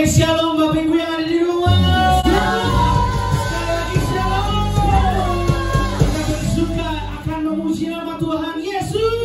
Oke, shalom Bapak Ibu yang ada di rumah. Sekali lagi shalom. Kita bersuka akan memuji nama Tuhan Yesus.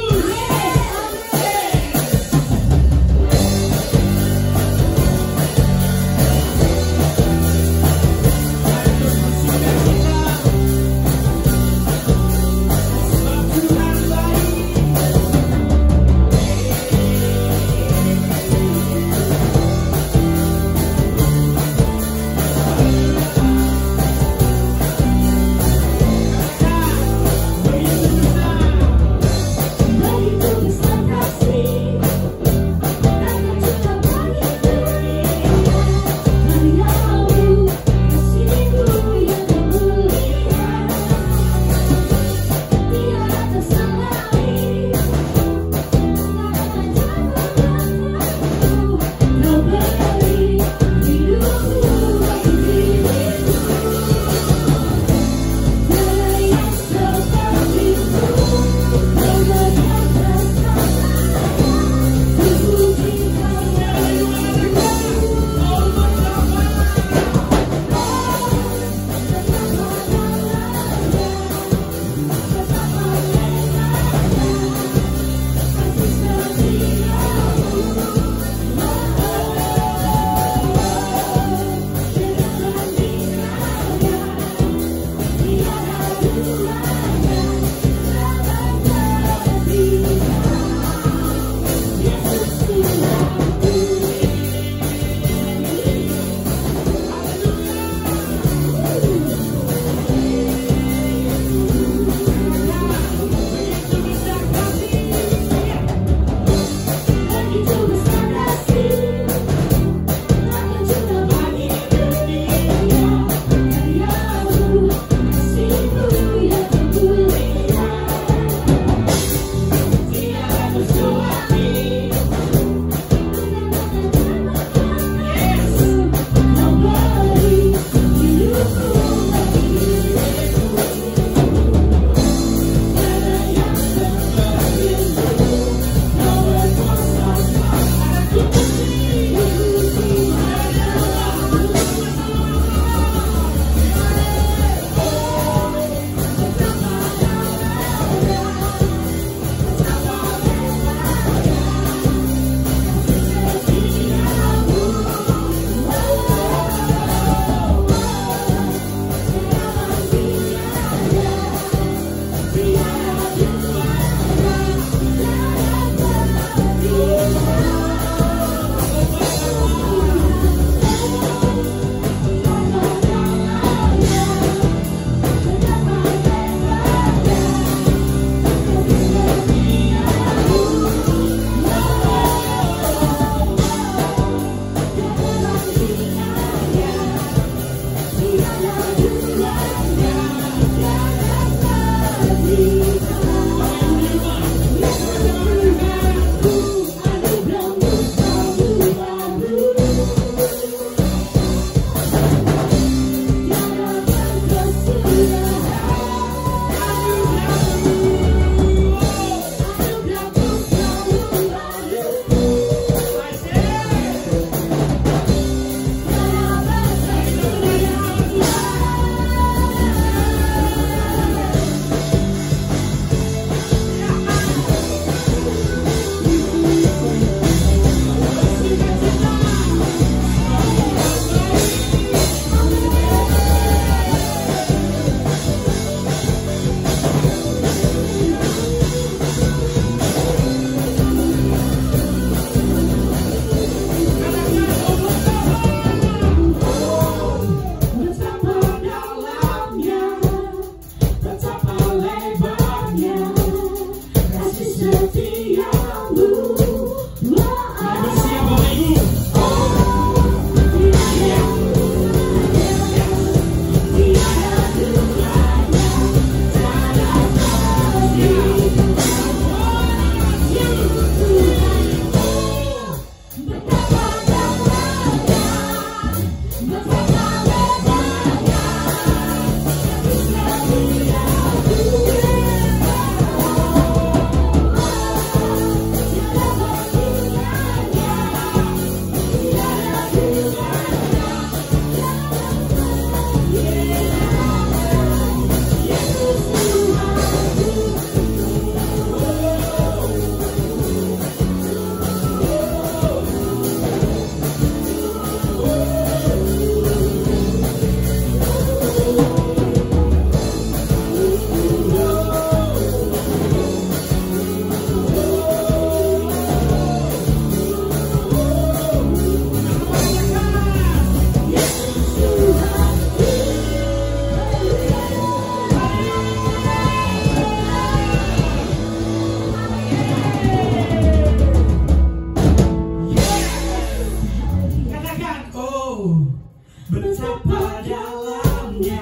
panjangnya,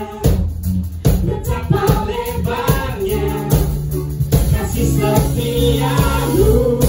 betapa lebarnya kasih setiamu.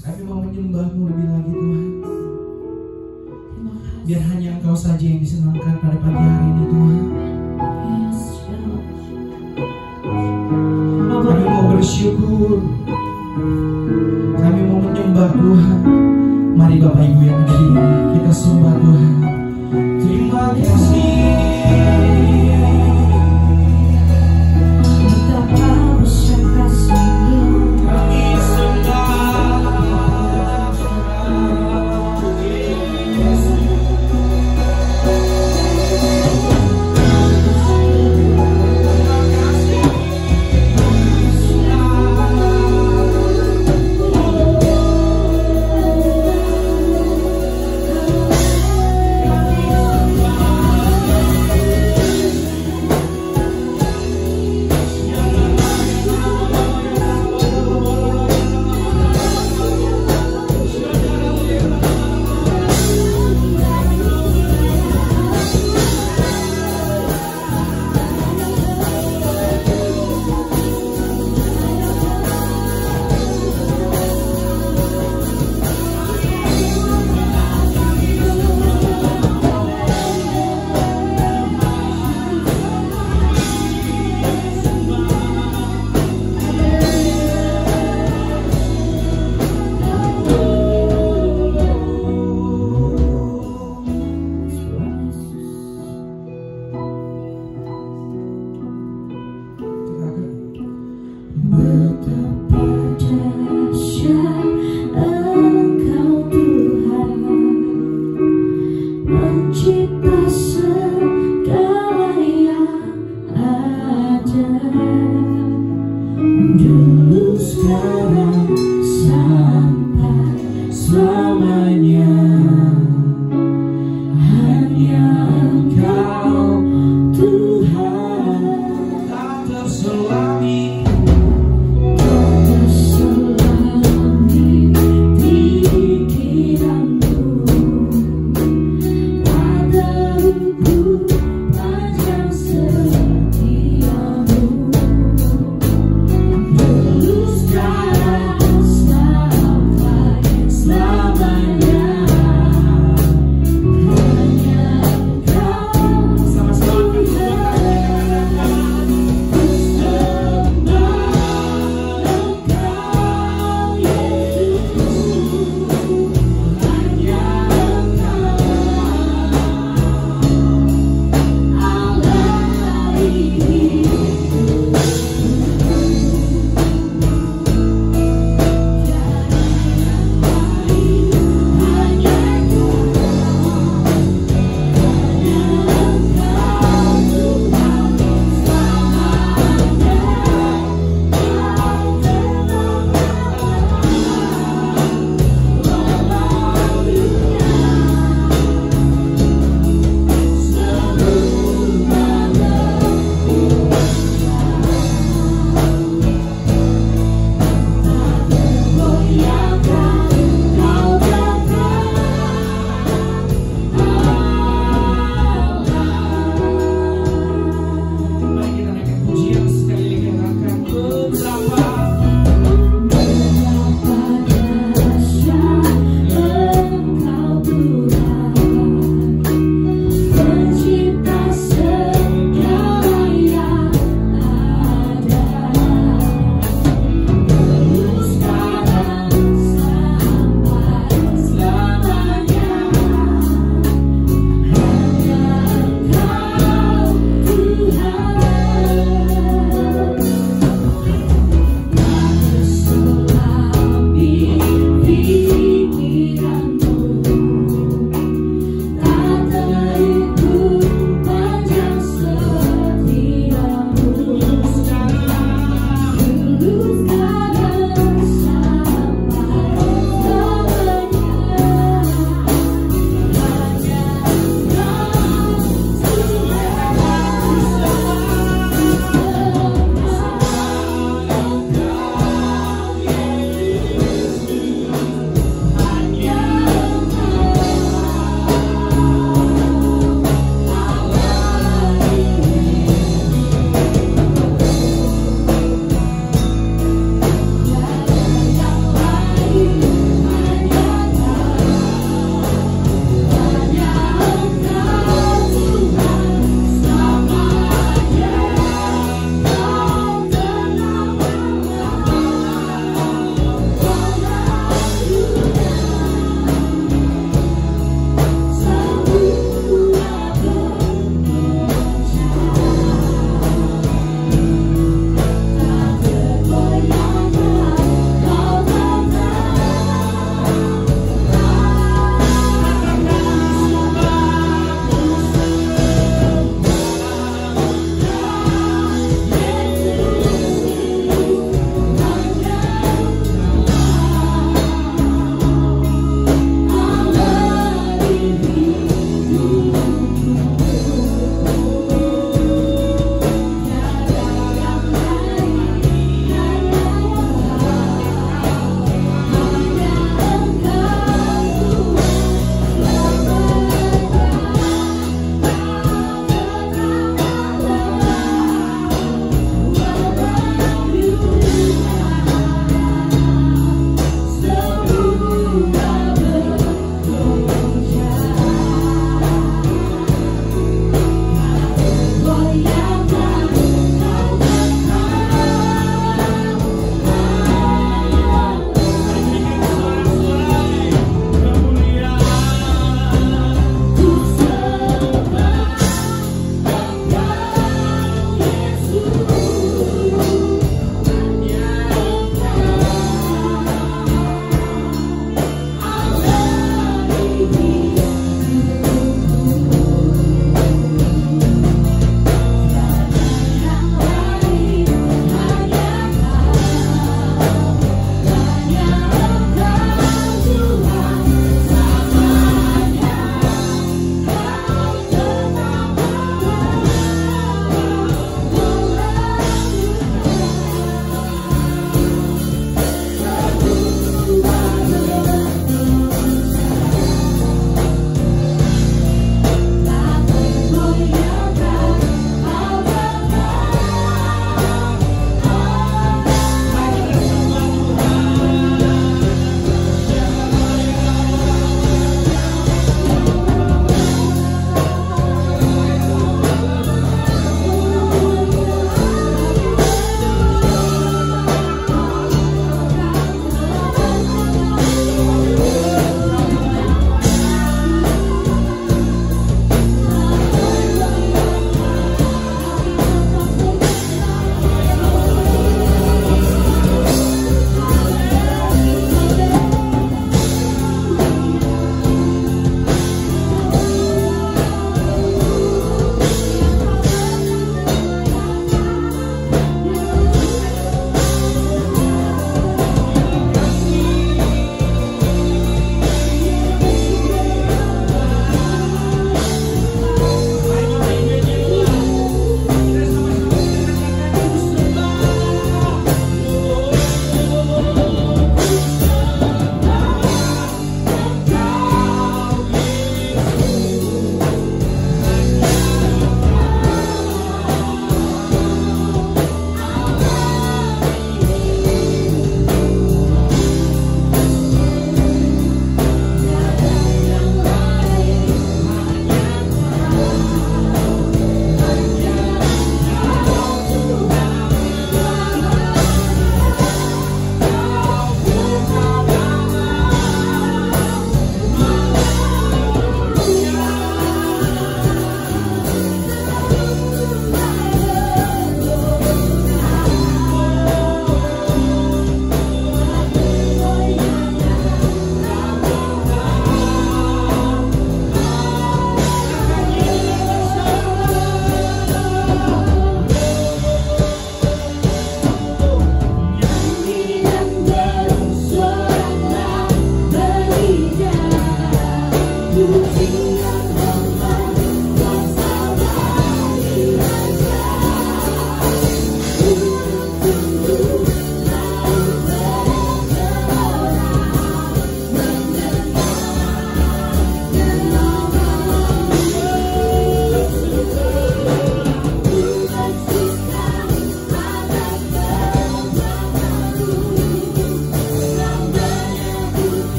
Kami mau menyembah-Mu lebih lagi Tuhan. Biar hanya Engkau saja yang disenangkan pada pagi hari ini Tuhan. Kami mau bersyukur, kami mau menyembah Tuhan. Mari Bapak Ibu yang ada di sini, kita sembah Tuhan. Terima kasih.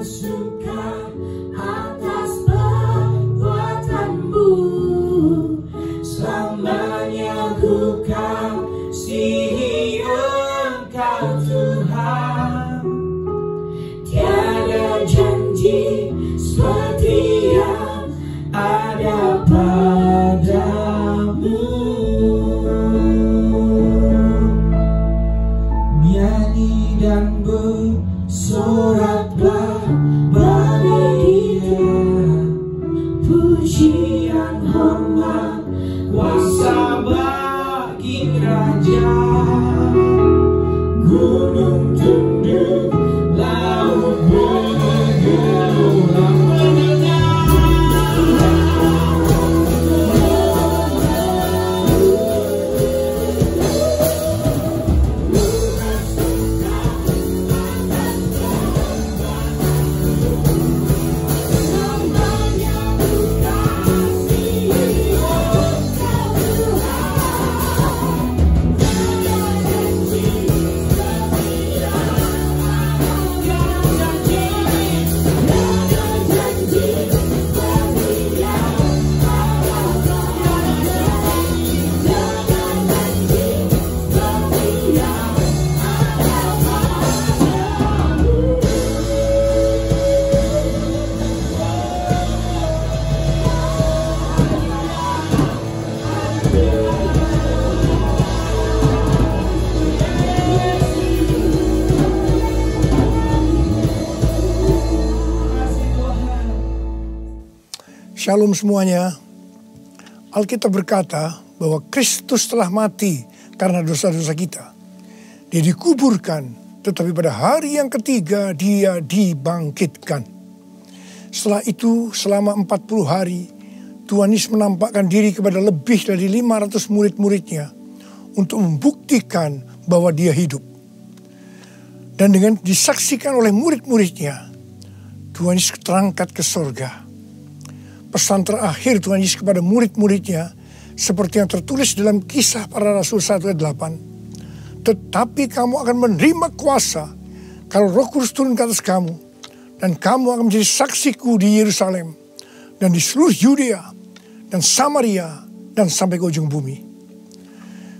suka atas perbuatanmu. Selamanya ku kasihi Engkau Tuhan. Tiada janji seperti yang ada padamu. Nyanyi dan bersoraklah bagi Dia, pujian hormat kuasa bagi Raja. Gunung tunduk, laut bergelombang Shalom semuanya. Alkitab berkata bahwa Kristus telah mati karena dosa-dosa kita. Dia dikuburkan, tetapi pada hari yang ketiga Dia dibangkitkan. Setelah itu selama 40 hari Tuhan Yesus menampakkan diri kepada lebih dari 500 murid-muridnya untuk membuktikan bahwa Dia hidup. Dan dengan disaksikan oleh murid-muridnya, Tuhan Yesus terangkat ke sorga. Pesan terakhir Tuhan Yesus kepada murid-muridnya seperti yang tertulis dalam Kisah Para Rasul 1 ayat 8. Tetapi kamu akan menerima kuasa kalau Roh Kudus turun ke atas kamu, dan kamu akan menjadi saksiku di Yerusalem dan di seluruh Yudea dan Samaria dan sampai ke ujung bumi.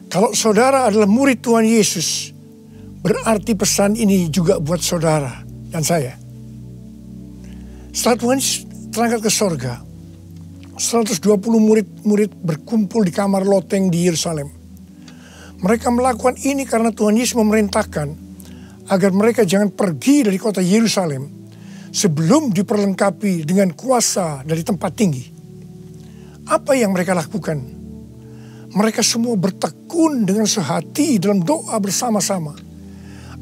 Kalau saudara adalah murid Tuhan Yesus, berarti pesan ini juga buat saudara dan saya. Setelah Tuhan terangkat ke sorga, 120 murid-murid berkumpul di kamar loteng di Yerusalem. Mereka melakukan ini karena Tuhan Yesus memerintahkan agar mereka jangan pergi dari kota Yerusalem sebelum diperlengkapi dengan kuasa dari tempat tinggi. Apa yang mereka lakukan? Mereka semua bertekun dengan sehati dalam doa bersama-sama.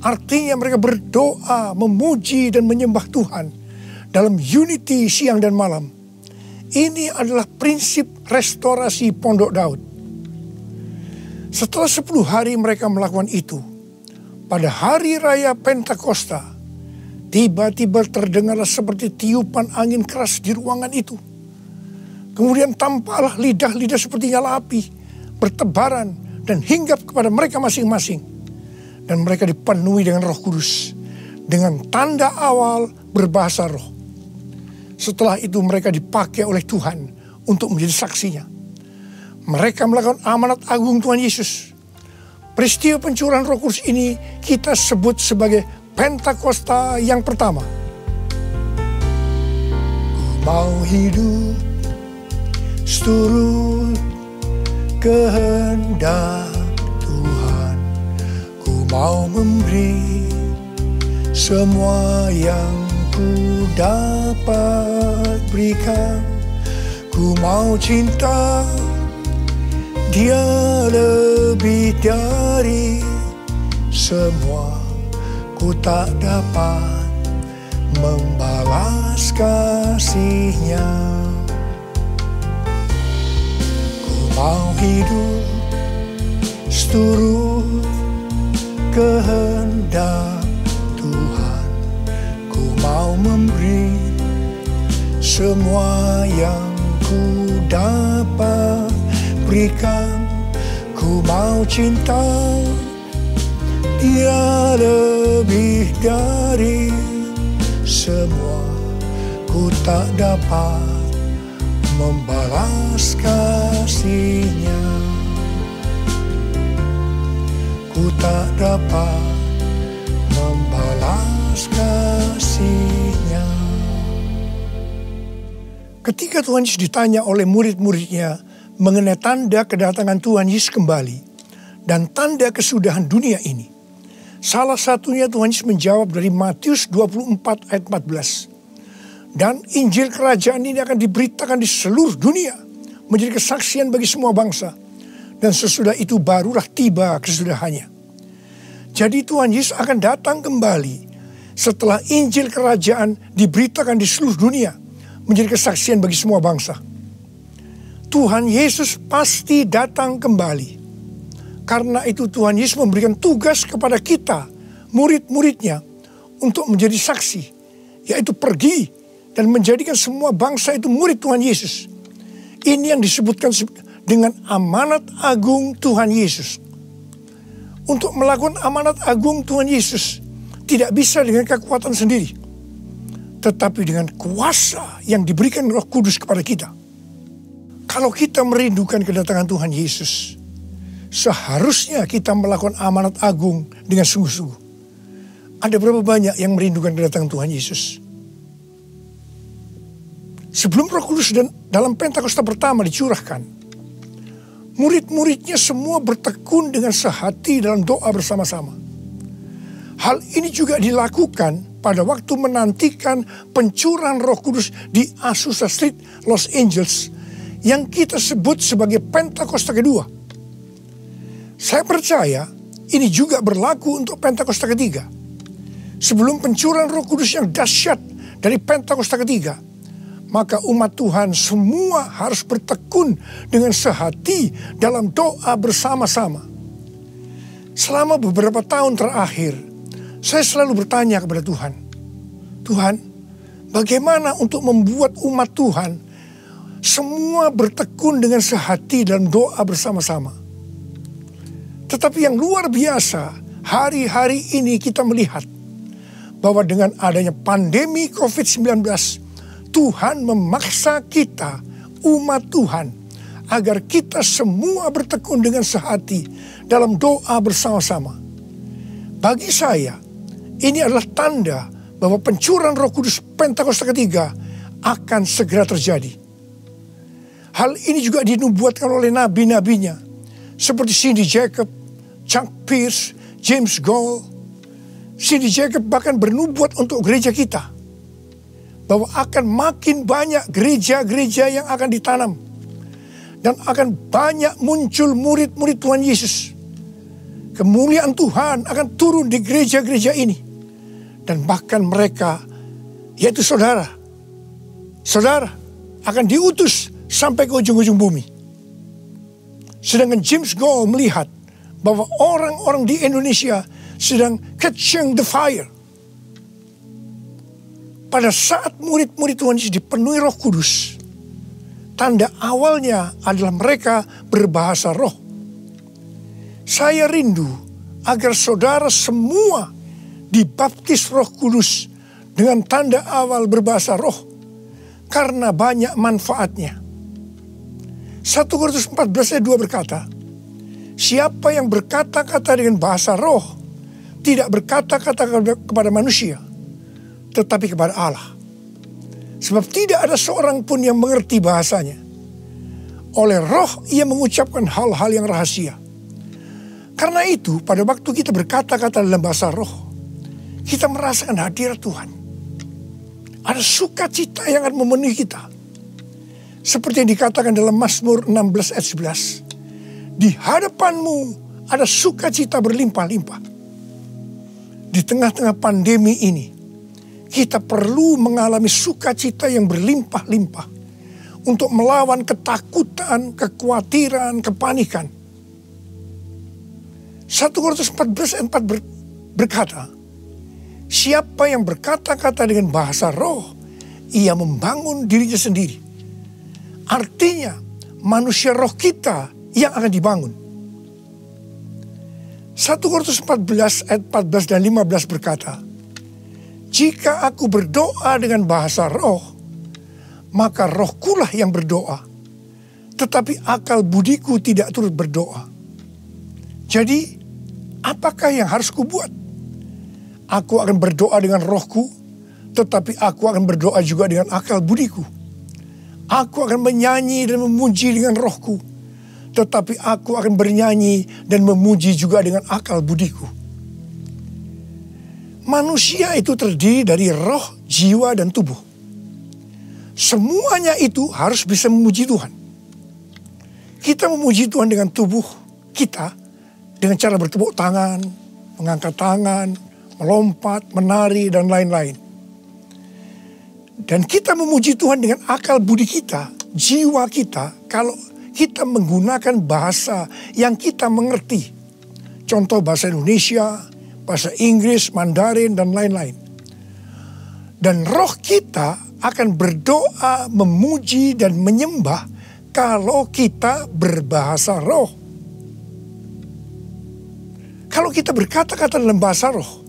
Artinya mereka berdoa, memuji dan menyembah Tuhan dalam unity siang dan malam. Ini adalah prinsip restorasi Pondok Daud. Setelah 10 hari mereka melakukan itu, pada hari raya Pentakosta, tiba-tiba terdengarlah seperti tiupan angin keras di ruangan itu. Kemudian tampaklah lidah-lidah seperti nyala api, bertebaran dan hinggap kepada mereka masing-masing. Dan mereka dipenuhi dengan Roh Kudus, dengan tanda awal berbahasa roh. Setelah itu mereka dipakai oleh Tuhan untuk menjadi saksinya. Mereka melakukan amanat agung Tuhan Yesus. Peristiwa pencurahan Roh Kudus ini kita sebut sebagai Pentakosta yang pertama. Ku mau hidup seturut kehendak Tuhan. Ku mau memberi semua yang ku dapat berikan. Ku mau cinta Dia lebih dari semua. Ku tak dapat membalas kasih-Nya. Ku mau hidup seturut kehendak Tuhan. Ku mau memberi semua yang ku dapat berikan. Ku mau cinta Dia lebih dari semua. Ku tak dapat membalas kasih-Nya. Ku tak dapat membalas kasih-Nya. Ketika Tuhan Yesus ditanya oleh murid-muridnya mengenai tanda kedatangan Tuhan Yesus kembali dan tanda kesudahan dunia ini, salah satunya Tuhan Yesus menjawab dari Matius 24 ayat 14. Dan Injil kerajaan ini akan diberitakan di seluruh dunia, menjadi kesaksian bagi semua bangsa. Dan sesudah itu barulah tiba kesudahannya. Jadi Tuhan Yesus akan datang kembali setelah Injil kerajaan diberitakan di seluruh dunia, menjadi kesaksian bagi semua bangsa. Tuhan Yesus pasti datang kembali. Karena itu Tuhan Yesus memberikan tugas kepada kita, murid-muridnya, untuk menjadi saksi, yaitu pergi dan menjadikan semua bangsa itu murid Tuhan Yesus. Ini yang disebutkan dengan amanat agung Tuhan Yesus. Untuk melakukan amanat agung Tuhan Yesus tidak bisa dengan kekuatan sendiri, tetapi dengan kuasa yang diberikan Roh Kudus kepada kita. Kalau kita merindukan kedatangan Tuhan Yesus, seharusnya kita melakukan amanat agung dengan sungguh-sungguh. Ada berapa banyak yang merindukan kedatangan Tuhan Yesus? Sebelum Roh Kudus dan dalam Pentakosta pertama dicurahkan, murid-muridnya semua bertekun dengan sehati dalam doa bersama-sama. Hal ini juga dilakukan pada waktu menantikan pencurahan Roh Kudus di Azusa Street, Los Angeles, yang kita sebut sebagai Pentakosta kedua. Saya percaya ini juga berlaku untuk Pentakosta ketiga. Sebelum pencurahan Roh Kudus yang dahsyat dari Pentakosta ketiga, maka umat Tuhan semua harus bertekun dengan sehati dalam doa bersama-sama. Selama beberapa tahun terakhir, saya selalu bertanya kepada Tuhan, Tuhan, bagaimana untuk membuat umat Tuhan semua bertekun dengan sehati dalam doa bersama-sama? Tetapi yang luar biasa, hari-hari ini kita melihat bahwa dengan adanya pandemi COVID-19, Tuhan memaksa kita, umat Tuhan, agar kita semua bertekun dengan sehati dalam doa bersama-sama. Bagi saya, ini adalah tanda bahwa pencurahan Roh Kudus Pentakosta ketiga akan segera terjadi. Hal ini juga dinubuatkan oleh nabi-nabinya, seperti Cindy Jacob, Chuck Pierce, James Goll. Cindy Jacob bahkan bernubuat untuk gereja kita, bahwa akan makin banyak gereja-gereja yang akan ditanam. Dan akan banyak muncul murid-murid Tuhan Yesus. Kemuliaan Tuhan akan turun di gereja-gereja ini. Dan bahkan mereka, yaitu saudara akan diutus sampai ke ujung-ujung bumi. Sedangkan James Goll melihat bahwa orang-orang di Indonesia sedang catching the fire. Pada saat murid-murid Tuhan Yesus dipenuhi Roh Kudus, tanda awalnya adalah mereka berbahasa roh. Saya rindu agar saudara semua dibaptis Roh Kudus dengan tanda awal berbahasa roh, karena banyak manfaatnya. 1 Korintus 14 ayat 2 berkata, siapa yang berkata-kata dengan bahasa roh, tidak berkata-kata kepada manusia, tetapi kepada Allah. Sebab tidak ada seorang pun yang mengerti bahasanya. Oleh roh ia mengucapkan hal-hal yang rahasia. Karena itu pada waktu kita berkata-kata dalam bahasa roh, kita merasakan hadirat Tuhan. Ada sukacita yang akan memenuhi kita. Seperti yang dikatakan dalam Mazmur 16 ayat 11. Di hadapanmu ada sukacita berlimpah-limpah. Di tengah-tengah pandemi ini, kita perlu mengalami sukacita yang berlimpah-limpah untuk melawan ketakutan, kekhawatiran, kepanikan. 1 Korintus 14 ayat 4 berkata, siapa yang berkata-kata dengan bahasa roh, ia membangun dirinya sendiri. Artinya, manusia roh kita yang akan dibangun. 1 Korintus 14 ayat 14 dan 15 berkata, Jika aku berdoa dengan bahasa roh, maka rohkulah yang berdoa. Tetapi akal budiku tidak turut berdoa. Jadi, apakah yang harus kubuat? Aku akan berdoa dengan rohku, tetapi aku akan berdoa juga dengan akal budiku. Aku akan menyanyi dan memuji dengan rohku, tetapi aku akan bernyanyi dan memuji juga dengan akal budiku. Manusia itu terdiri dari roh, jiwa, dan tubuh. Semuanya itu harus bisa memuji Tuhan. Kita memuji Tuhan dengan tubuh kita, dengan cara bertepuk tangan, mengangkat tangan, melompat, menari, dan lain-lain. Dan kita memuji Tuhan dengan akal budi kita, jiwa kita, kalau kita menggunakan bahasa yang kita mengerti. Contoh bahasa Indonesia, bahasa Inggris, Mandarin, dan lain-lain. Dan roh kita akan berdoa, memuji, dan menyembah kalau kita berbahasa roh. Kalau kita berkata-kata dalam bahasa roh,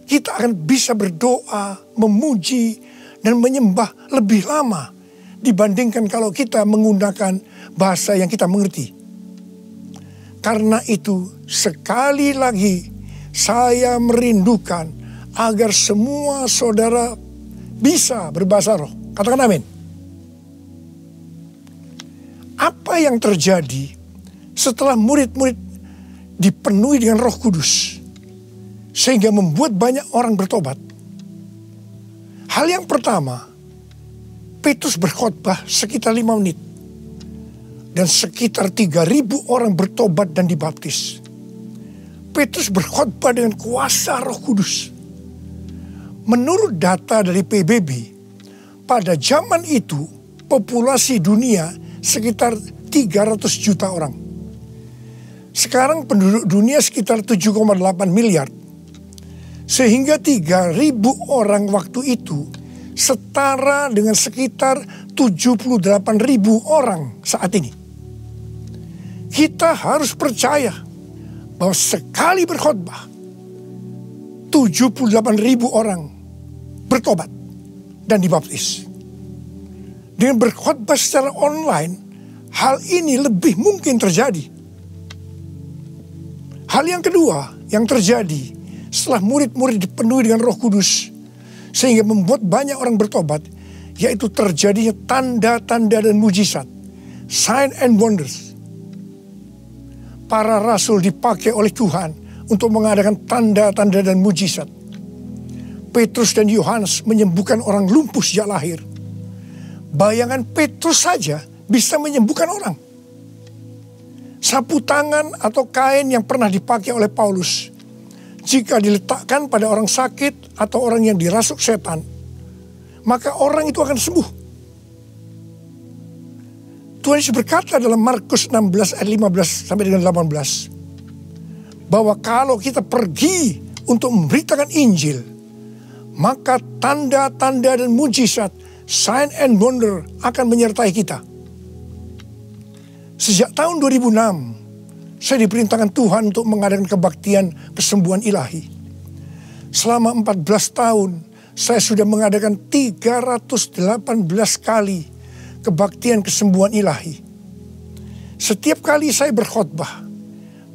kita akan bisa berdoa, memuji, dan menyembah lebih lama dibandingkan kalau kita menggunakan bahasa yang kita mengerti. Karena itu, sekali lagi saya merindukan agar semua saudara bisa berbahasa roh. Katakan amin. Apa yang terjadi setelah murid-murid dipenuhi dengan Roh Kudus sehingga membuat banyak orang bertobat? Hal yang pertama, Petrus berkhotbah sekitar 5 menit. Dan sekitar 3.000 orang bertobat dan dibaptis. Petrus berkhotbah dengan kuasa Roh Kudus. Menurut data dari PBB, pada zaman itu populasi dunia sekitar 300 juta orang. Sekarang penduduk dunia sekitar 7,8 miliar. Sehingga 3.000 orang waktu itu setara dengan sekitar 78.000 orang saat ini. Kita harus percaya bahwa sekali berkhotbah 78.000 orang bertobat dan dibaptis. Dengan berkhotbah secara online, hal ini lebih mungkin terjadi. Hal yang kedua yang terjadi setelah murid-murid dipenuhi dengan Roh Kudus sehingga membuat banyak orang bertobat, yaitu terjadinya tanda-tanda dan mujizat, sign and wonders. Para rasul dipakai oleh Tuhan untuk mengadakan tanda-tanda dan mujizat. Petrus dan Yohanes menyembuhkan orang lumpuh sejak lahir. Bayangan Petrus saja bisa menyembuhkan orang. Sapu tangan atau kain yang pernah dipakai oleh Paulus, jika diletakkan pada orang sakit atau orang yang dirasuk setan, maka orang itu akan sembuh. Tuhan Yesus berkata dalam Markus 16 ayat 15 sampai dengan 18, bahwa kalau kita pergi untuk memberitakan Injil, maka tanda-tanda dan mujizat, sign and wonder akan menyertai kita. Sejak tahun 2006, saya diperintahkan Tuhan untuk mengadakan kebaktian kesembuhan ilahi. Selama 14 tahun, saya sudah mengadakan 318 kali kebaktian kesembuhan ilahi. Setiap kali saya berkhotbah,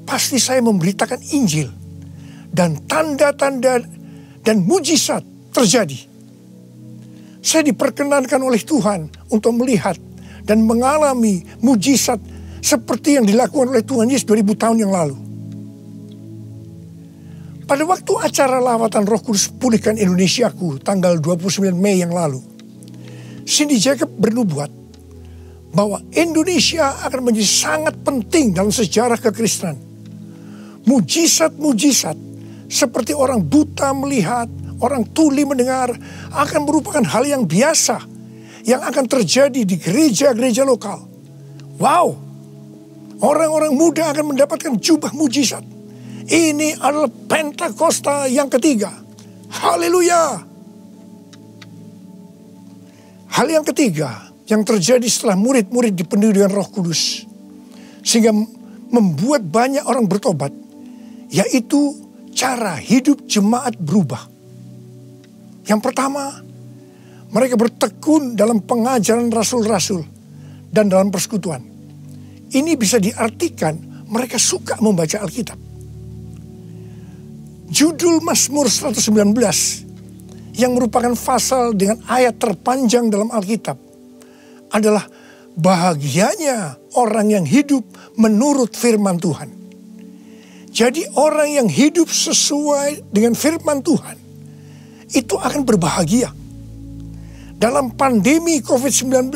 pasti saya memberitakan Injil. Dan tanda-tanda dan mujizat terjadi. Saya diperkenankan oleh Tuhan untuk melihat dan mengalami mujizat seperti yang dilakukan oleh Tuhan Yesus 2000 tahun yang lalu. Pada waktu acara lawatan Roh Kudus Pulihkan Indonesiaku tanggal 29 Mei yang lalu, Cindy Jacob bernubuat bahwa Indonesia akan menjadi sangat penting dalam sejarah kekristenan. Mujizat-mujizat seperti orang buta melihat, orang tuli mendengar akan merupakan hal yang biasa yang akan terjadi di gereja-gereja lokal. Wow! Orang-orang muda akan mendapatkan jubah mujizat. Ini adalah Pentakosta yang ketiga. Haleluya! Hal yang ketiga yang terjadi setelah murid-murid dipenuhi dengan Roh Kudus, sehingga membuat banyak orang bertobat, yaitu cara hidup jemaat berubah. Yang pertama, mereka bertekun dalam pengajaran rasul-rasul dan dalam persekutuan. Ini bisa diartikan mereka suka membaca Alkitab. Judul Mazmur 119 yang merupakan pasal dengan ayat terpanjang dalam Alkitab adalah bahagianya orang yang hidup menurut firman Tuhan. Jadi orang yang hidup sesuai dengan firman Tuhan itu akan berbahagia. Dalam pandemi COVID-19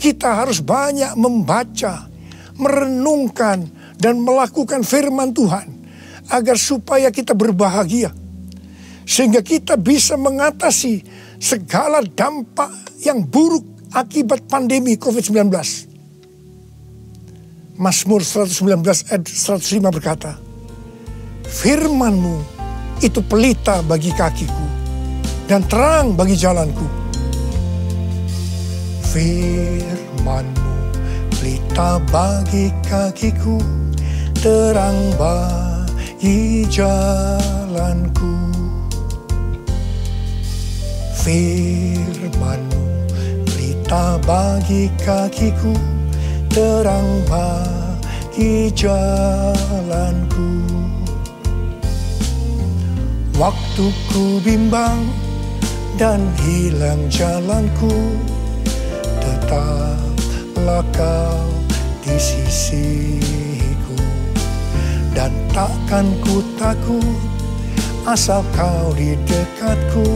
kita harus banyak membaca, merenungkan dan melakukan firman Tuhan agar supaya kita berbahagia. Sehingga kita bisa mengatasi segala dampak yang buruk akibat pandemi COVID-19. Mazmur 119 ayat 105 berkata, firman-Mu itu pelita bagi kakiku dan terang bagi jalanku. Firman-Mu pelita bagi kakiku, terang bagi jalanku. Firman-Mu pelita bagi kakiku, terang bagi jalanku. Waktu ku bimbang dan hilang jalanku, tetaplah Kau di sisiku. Dan takkan ku takut asal Kau di dekatku,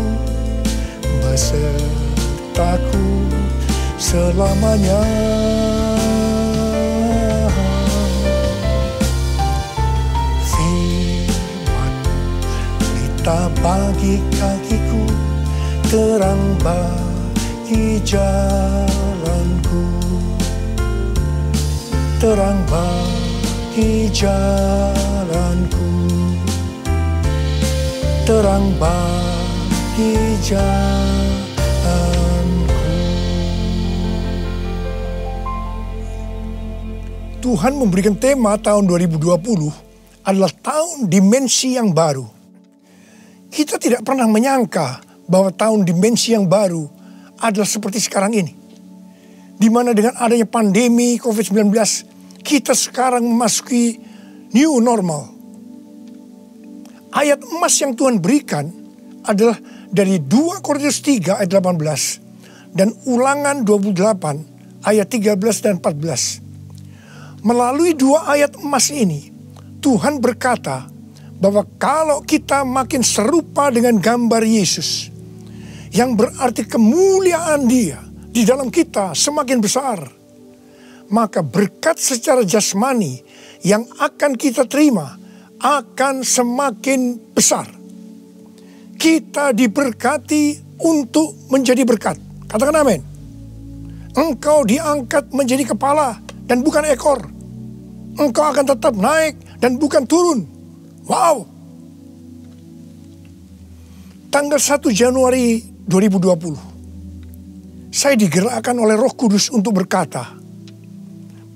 besertaku selamanya. Pelita bagi kakiku, terang bagi jalanku. Terang bagi jalanku. Terang bagi jalanku. Tuhan memberikan tema tahun 2020 adalah tahun dimensi yang baru. Kita tidak pernah menyangka bahwa tahun dimensi yang baru adalah seperti sekarang ini. Di mana dengan adanya pandemi COVID-19, kita sekarang memasuki new normal. Ayat emas yang Tuhan berikan adalah dari 2 Korintus 3 ayat 18 dan Ulangan 28 ayat 13 dan 14. Melalui 2 ayat emas ini, Tuhan berkata bahwa kalau kita makin serupa dengan gambar Yesus, yang berarti kemuliaan Dia di dalam kita semakin besar, maka berkat secara jasmani yang akan kita terima akan semakin besar. Kita diberkati untuk menjadi berkat. Katakan amin. Engkau diangkat menjadi kepala dan bukan ekor. Engkau akan tetap naik dan bukan turun. Wow. Tanggal 1 Januari 2020, saya digerakkan oleh Roh Kudus untuk berkata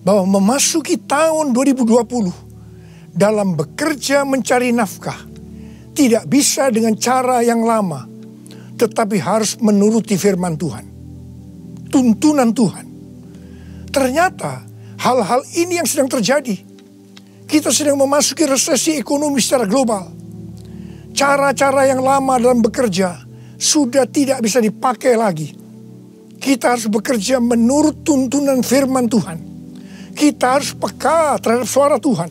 bahwa memasuki tahun 2020 dalam bekerja mencari nafkah tidak bisa dengan cara yang lama, tetapi harus menuruti firman Tuhan, tuntunan Tuhan. Ternyata hal-hal ini yang sedang terjadi. Kita sedang memasuki resesi ekonomi secara global. Cara-cara yang lama dalam bekerja sudah tidak bisa dipakai lagi. Kita harus bekerja menurut tuntunan firman Tuhan. Kita harus peka terhadap suara Tuhan.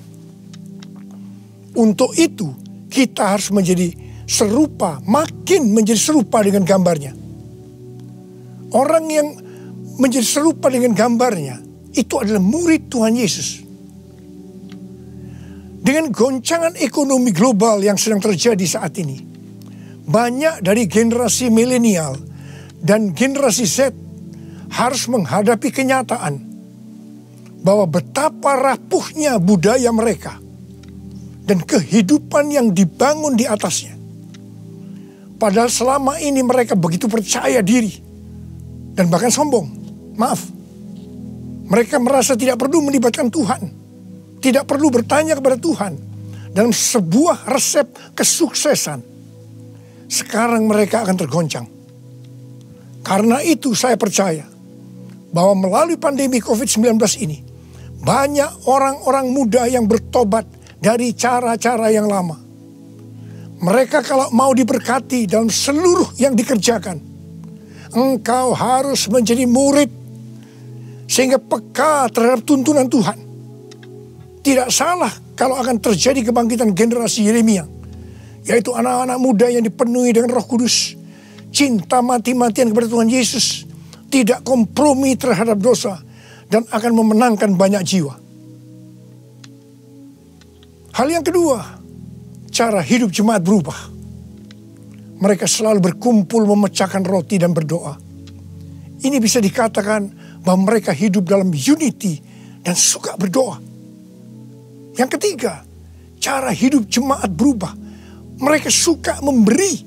Untuk itu, kita harus menjadi serupa, makin menjadi serupa dengan gambarnya. Orang yang menjadi serupa dengan gambarnya, itu adalah murid Tuhan Yesus. Dengan goncangan ekonomi global yang sedang terjadi saat ini, banyak dari generasi milenial dan generasi Z harus menghadapi kenyataan bahwa betapa rapuhnya budaya mereka dan kehidupan yang dibangun di atasnya. Padahal selama ini mereka begitu percaya diri dan bahkan sombong. Maaf, mereka merasa tidak perlu melibatkan Tuhan. Tidak perlu bertanya kepada Tuhan dalam sebuah resep kesuksesan. sekarang mereka akan tergoncang. Karena itu saya percaya bahwa melalui pandemi COVID-19 ini, banyak orang-orang muda yang bertobat dari cara-cara yang lama. Mereka kalau mau diberkati dalam seluruh yang dikerjakan, engkau harus menjadi murid sehingga peka terhadap tuntunan Tuhan. Tidak salah kalau akan terjadi kebangkitan generasi Yeremia, yaitu anak-anak muda yang dipenuhi dengan Roh Kudus, cinta mati-matian kepada Tuhan Yesus, tidak kompromi terhadap dosa, dan akan memenangkan banyak jiwa. Hal yang kedua, cara hidup jemaat berubah. Mereka selalu berkumpul memecahkan roti dan berdoa. Ini bisa dikatakan bahwa mereka hidup dalam unity dan suka berdoa. Yang ketiga, cara hidup jemaat berubah. Mereka suka memberi.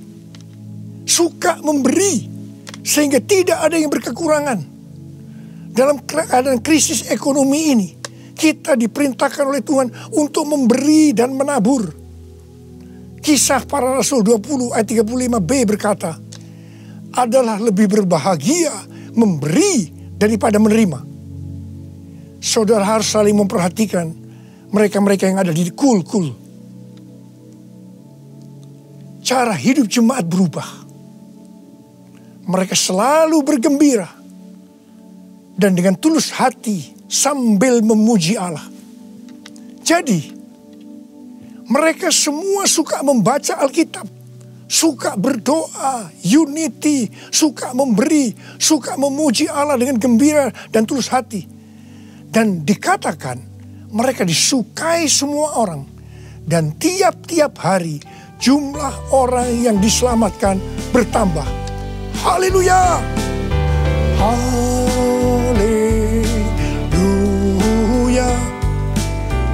Suka memberi. Sehingga tidak ada yang berkekurangan. Dalam keadaan krisis ekonomi ini, kita diperintahkan oleh Tuhan untuk memberi dan menabur. Kisah Para Rasul 20 ayat 35b berkata, adalah lebih berbahagia memberi daripada menerima. Saudara harus saling memperhatikan mereka-mereka yang ada di kul-kul. Cara hidup jemaat berubah. Mereka selalu bergembira dan dengan tulus hati sambil memuji Allah. Jadi, mereka semua suka membaca Alkitab, suka berdoa, unity, suka memberi, suka memuji Allah dengan gembira dan tulus hati. Dan dikatakan mereka disukai semua orang. Dan tiap-tiap hari jumlah orang yang diselamatkan bertambah. Haleluya! Haleluya!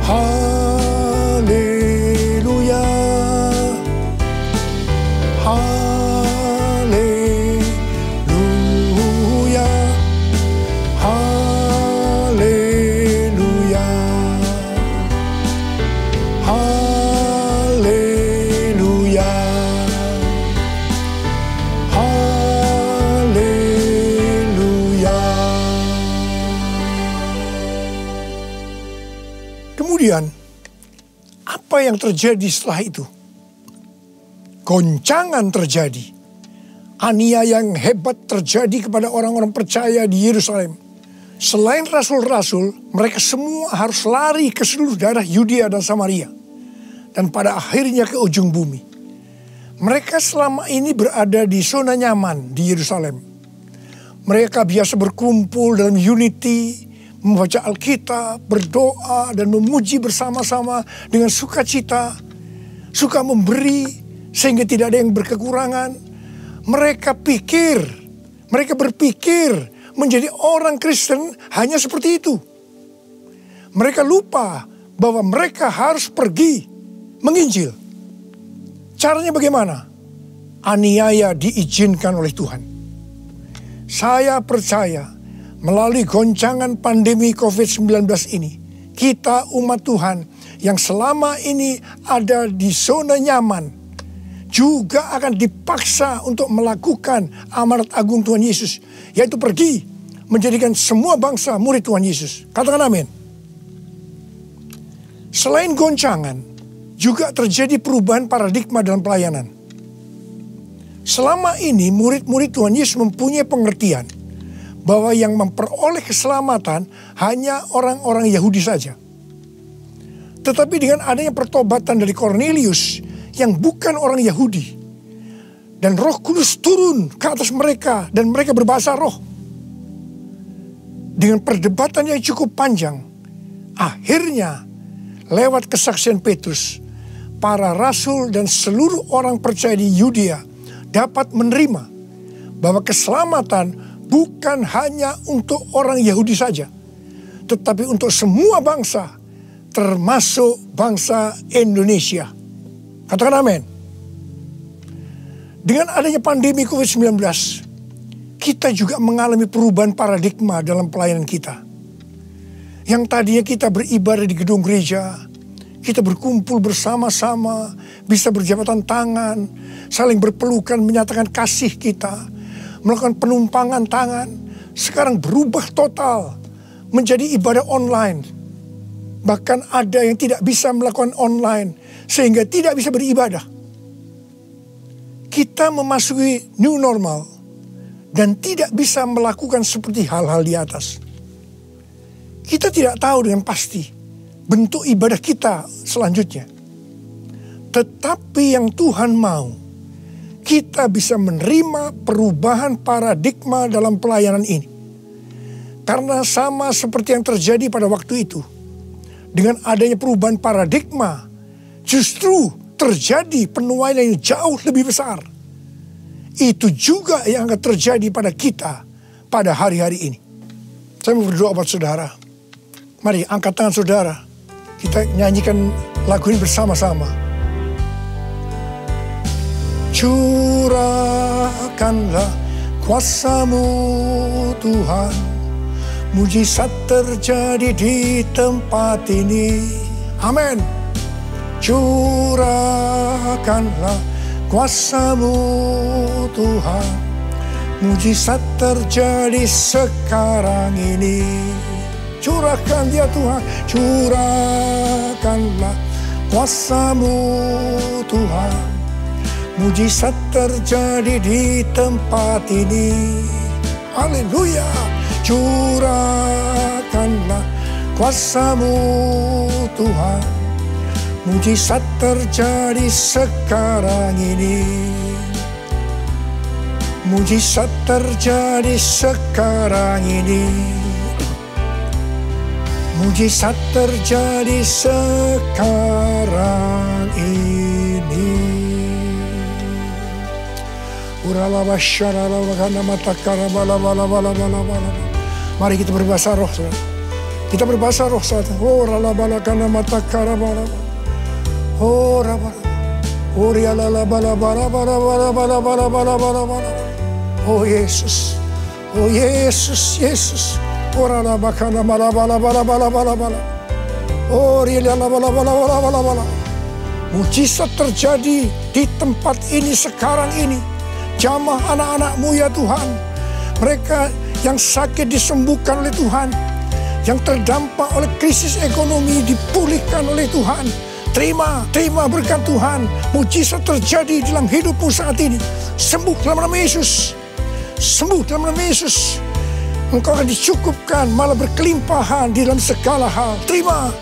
Haleluya! Haleluya! Haleluya! Haleluya! Haleluya! Kemudian, apa yang terjadi setelah itu? Goncangan terjadi. Aniaya yang hebat terjadi kepada orang-orang percaya di Yerusalem. Selain rasul-rasul, mereka semua harus lari ke seluruh daerah Yudea dan Samaria. Dan pada akhirnya ke ujung bumi. Mereka selama ini berada di zona nyaman di Yerusalem. Mereka biasa berkumpul dalam unity, membaca Alkitab, berdoa, dan memuji bersama-sama dengan sukacita. Suka memberi, sehingga tidak ada yang berkekurangan. Mereka berpikir menjadi orang Kristen hanya seperti itu. Mereka lupa bahwa mereka harus pergi menginjil. Caranya bagaimana? Aniaya diizinkan oleh Tuhan. Saya percaya melalui goncangan pandemi COVID-19 ini, kita umat Tuhan yang selama ini ada di zona nyaman, juga akan dipaksa untuk melakukan amanat agung Tuhan Yesus, yaitu pergi menjadikan semua bangsa murid Tuhan Yesus. Katakan amin. Selain goncangan, juga terjadi perubahan paradigma dalam pelayanan. Selama ini murid-murid Tuhan Yesus mempunyai pengertian bahwa yang memperoleh keselamatan hanya orang-orang Yahudi saja. Tetapi dengan adanya pertobatan dari Kornelius yang bukan orang Yahudi, dan Roh Kudus turun ke atas mereka dan mereka berbahasa roh. Dengan perdebatan yang cukup panjang, akhirnya lewat kesaksian Petrus, para rasul dan seluruh orang percaya di Yudea dapat menerima bahwa keselamatan bukan hanya untuk orang Yahudi saja, tetapi untuk semua bangsa, termasuk bangsa Indonesia. Katakan amin. Dengan adanya pandemi COVID-19, kita juga mengalami perubahan paradigma dalam pelayanan kita. Yang tadinya kita beribadah di gedung gereja, kita berkumpul bersama-sama, bisa berjabatan tangan, saling berpelukan, menyatakan kasih kita, melakukan penumpangan tangan. Sekarang berubah total menjadi ibadah online. Bahkan ada yang tidak bisa melakukan online, sehingga tidak bisa beribadah. Kita memasuki new normal dan tidak bisa melakukan seperti hal-hal di atas. Kita tidak tahu dengan pasti bentuk ibadah kita selanjutnya. Tetapi yang Tuhan mau, kita bisa menerima perubahan paradigma dalam pelayanan ini. Karena sama seperti yang terjadi pada waktu itu, dengan adanya perubahan paradigma, justru terjadi penuaian yang jauh lebih besar. Itu juga yang akan terjadi pada kita pada hari-hari ini. Saya mau berdoa buat saudara. Mari angkat tangan saudara. Kita nyanyikan lagu ini bersama-sama. Curahkanlah kuasa-Mu Tuhan, mujizat terjadi di tempat ini. Amin. Curahkanlah kuasa-Mu Tuhan, mujizat terjadi sekarang ini. Curahkan ya Tuhan, curahkanlah kuasa-Mu Tuhan, mujizat terjadi di tempat ini. Haleluya. Curahkanlah kuasa-Mu Tuhan, mujizat terjadi sekarang ini. Mujizat terjadi sekarang ini. Mujizat terjadi sekarang ini. Mari kita berbahasa roh. Kita berbahasa roh saat ini. Oh Yesus, oh Yesus, Yesus. Oh mujizat terjadi di tempat ini sekarang ini. Jamah anak-anak-Mu ya Tuhan. Mereka yang sakit disembuhkan oleh Tuhan, yang terdampak oleh krisis ekonomi dipulihkan oleh Tuhan. Terima berkat Tuhan. Mujizat terjadi dalam hidupmu saat ini. Sembuh dalam nama Yesus. Sembuh dalam nama Yesus. Engkau akan dicukupkan, malah berkelimpahan di dalam segala hal. Terima.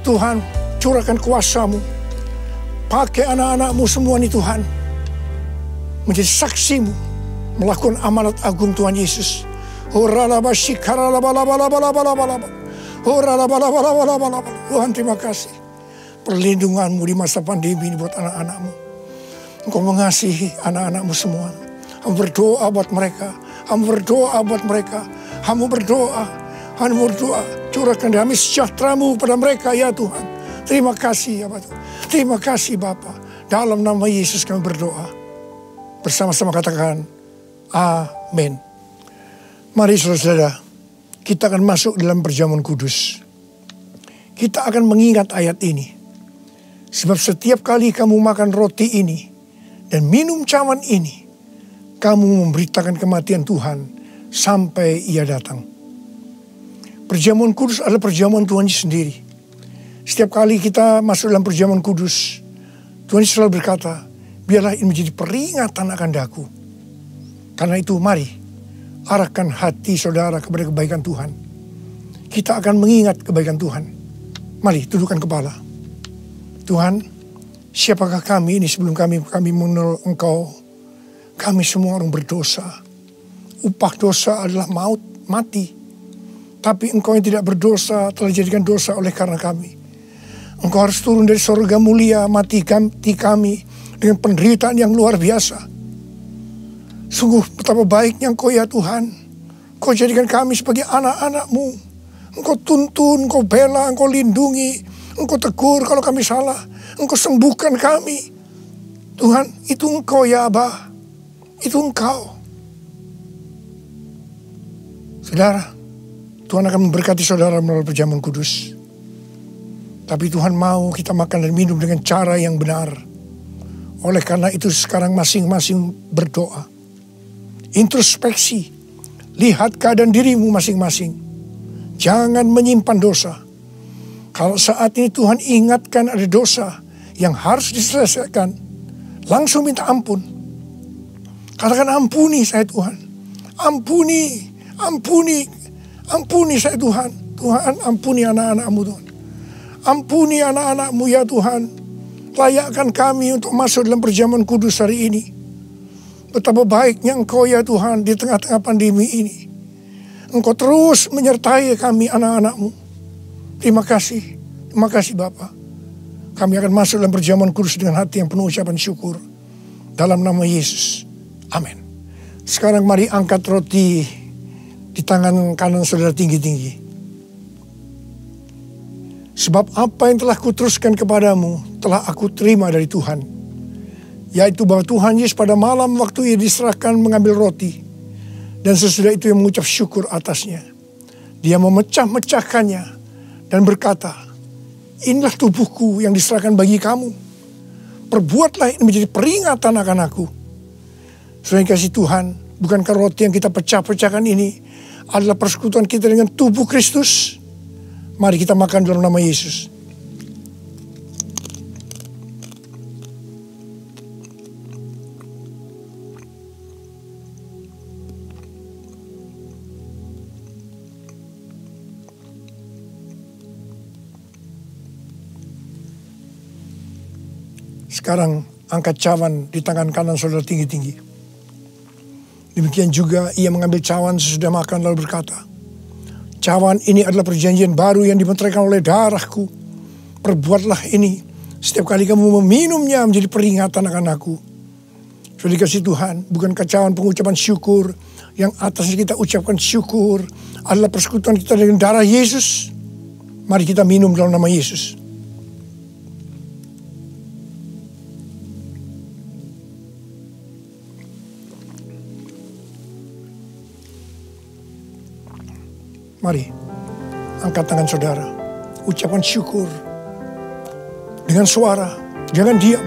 Tuhan, curahkan kuasa-Mu. Pakai anak-anak-Mu semua nih Tuhan, menjadi saksi-Mu, melakukan amanat agung Tuhan Yesus. Tuhan terima kasih. Perlindungan-Mu di masa pandemi ini buat anak-anak-Mu. Engkau mengasihi anak-anak-Mu semua. Hamba berdoa buat mereka. Hamba berdoa. Curahkan damai sejahtera-Mu pada mereka ya Tuhan. Terima kasih ya Bapak. Terima kasih Bapa. Dalam nama Yesus kami berdoa. Bersama-sama katakan amin. Mari saudara-saudara, kita akan masuk dalam perjamuan kudus. Kita akan mengingat ayat ini. Sebab setiap kali kamu makan roti ini dan minum cawan ini, kamu memberitakan kematian Tuhan sampai Ia datang. Perjamuan kudus adalah perjamuan Tuhan sendiri. Setiap kali kita masuk dalam perjamuan kudus, Tuhan selalu berkata, biarlah ini menjadi peringatan akan daku. Karena itu mari, arahkan hati saudara kepada kebaikan Tuhan. Kita akan mengingat kebaikan Tuhan. Mari, tundukkan kepala. Tuhan, siapakah kami ini sebelum kami mengenal Engkau? Kami semua orang berdosa. Upah dosa adalah maut, mati. Tapi Engkau yang tidak berdosa telah dijadikan dosa oleh karena kami. Engkau harus turun dari surga mulia, mati kami dengan penderitaan yang luar biasa. Sungguh betapa baiknya Engkau ya Tuhan. Engkau jadikan kami sebagai anak-anak-Mu. Engkau tuntun, Engkau bela, Engkau lindungi. Engkau tegur kalau kami salah. Engkau sembuhkan kami. Tuhan, itu Engkau ya Abah. Itu Engkau. Saudara, Tuhan akan memberkati saudara melalui perjamuan kudus. Tapi Tuhan mau kita makan dan minum dengan cara yang benar. Oleh karena itu sekarang masing-masing berdoa. Introspeksi. Lihat keadaan dirimu masing-masing. Jangan menyimpan dosa. Kalau saat ini Tuhan ingatkan ada dosa yang harus diselesaikan, langsung minta ampun. Katakan, ampuni saya Tuhan. Ampuni, ampuni, ampuni saya Tuhan. Tuhan, ampuni anak-anak-Mu Tuhan. Ampuni anak-anak-Mu ya Tuhan. Layakkan kami untuk masuk dalam perjamuan kudus hari ini. Betapa baiknya Engkau ya Tuhan di tengah-tengah pandemi ini. Engkau terus menyertai kami anak-anak-Mu. Terima kasih Bapa. Kami akan masuk dalam perjamuan kudus dengan hati yang penuh ucapan syukur. Dalam nama Yesus. Amin. Sekarang mari angkat roti di tangan kanan saudara tinggi-tinggi. Sebab apa yang telah kuteruskan kepadamu telah aku terima dari Tuhan. Yaitu bahwa Tuhan Yesus pada malam waktu ia diserahkan mengambil roti. Dan sesudah itu ia mengucap syukur atasnya. Dia memecah-mecahkannya dan berkata, inilah tubuhku yang diserahkan bagi kamu. Perbuatlah ini menjadi peringatan akan aku. Saudara yang kasih Tuhan, bukankah roti yang kita pecah-pecahkan ini adalah persekutuan kita dengan tubuh Kristus? Mari kita makan dalam nama Yesus. Sekarang angkat cawan di tangan kanan saudara tinggi-tinggi. Demikian juga ia mengambil cawan sesudah makan lalu berkata, cawan ini adalah perjanjian baru yang dimeteraikan oleh darahku. Perbuatlah ini setiap kali kamu meminumnya menjadi peringatan akan aku. Sudah dikasih Tuhan, bukankah cawan pengucapan syukur yang atasnya kita ucapkan syukur adalah persekutuan kita dengan darah Yesus? Mari kita minum dalam nama Yesus. Mari, angkat tangan saudara. Ucapkan syukur. Dengan suara, jangan diam.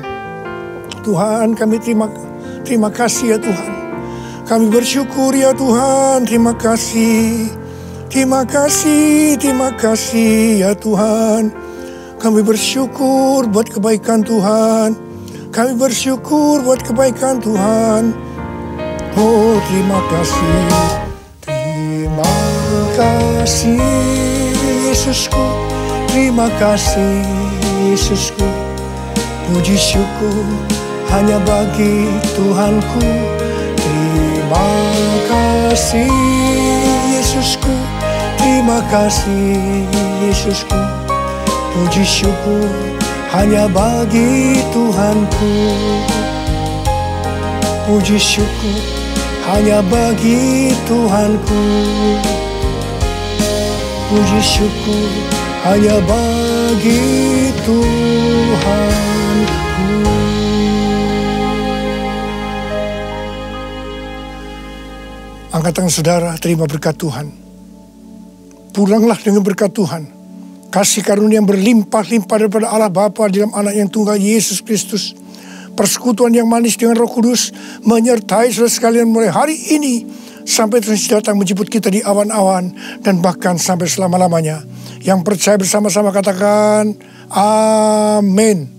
Tuhan, kami terima kasih ya Tuhan. Kami bersyukur ya Tuhan, terima kasih. Terima kasih, terima kasih ya Tuhan. Kami bersyukur buat kebaikan Tuhan. Kami bersyukur buat kebaikan Tuhan. Oh, terima kasih. Terima kasih Yesusku, terima kasih Yesusku. Puji syukur hanya bagi Tuhanku. Terima kasih Yesusku, terima kasih Yesusku. Puji syukur hanya bagi Tuhanku. Puji syukur hanya bagi Tuhanku. Puji syukur hanya bagi Tuhanku. Angkat tangan saudara, terima berkat Tuhan. Pulanglah dengan berkat Tuhan. Kasih karunia yang berlimpah-limpah daripada Allah Bapa dalam anak yang tunggal Yesus Kristus. Persekutuan yang manis dengan Roh Kudus menyertai saudara sekalian mulai hari ini sampai Tuhan datang menjemput kita di awan-awan dan bahkan sampai selama-lamanya. Yang percaya bersama-sama katakan amin.